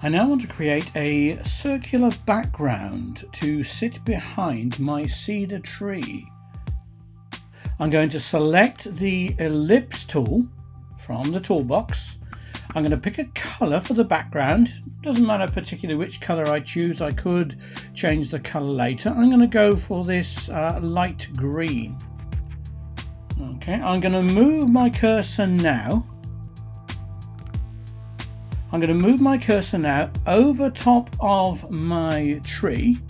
I now want to create a circular background to sit behind my cedar tree. I'm going to select the ellipse tool from the toolbox. I'm going to pick a colour for the background. Doesn't matter particularly which colour I choose. I could change the colour later. I'm going to go for this light green. Okay, I'm going to move my cursor now. I'm going to move my cursor now over top of my tree,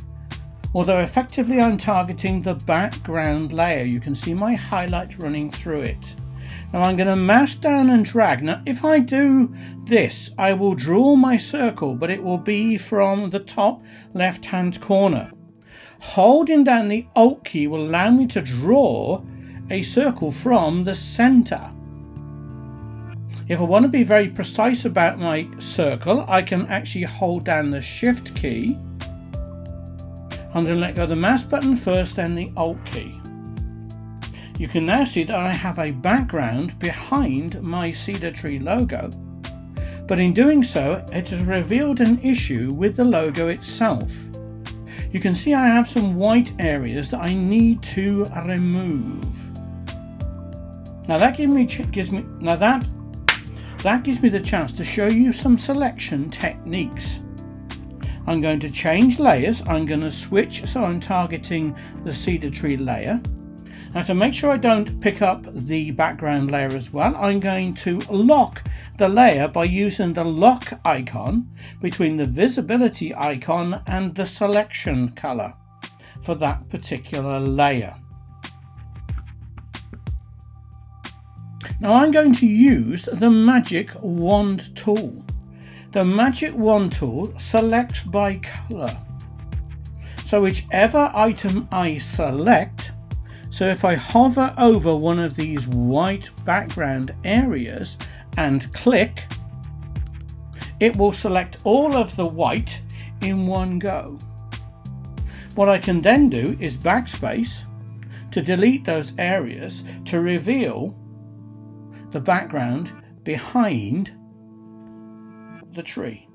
although effectively I'm targeting the background layer. You can see my highlight running through it. Now I'm going to mouse down and drag. Now if I do this, I will draw my circle, but it will be from the top left hand corner. Holding down the Alt key will allow me to draw a circle from the center. If I want to be very precise about my circle, I can actually hold down the Shift key. I'm going to let go of the mouse button first, then the Alt key. You can now see that I have a background behind my cedar tree logo, but in doing so it has revealed an issue with the logo itself. You can see I have some white areas that I need to remove. Now that gives me the chance to show you some selection techniques. I'm going to change layers. I'm going to switch, so I'm targeting the cedar tree layer. Now to make sure I don't pick up the background layer as well, I'm going to lock the layer by using the lock icon between the visibility icon and the selection color for that particular layer. Now I'm going to use the Magic Wand tool. The Magic Wand tool selects by color. So whichever item I select, so if I hover over one of these white background areas and click, it will select all of the white in one go. What I can then do is backspace to delete those areas to reveal the background behind the tree.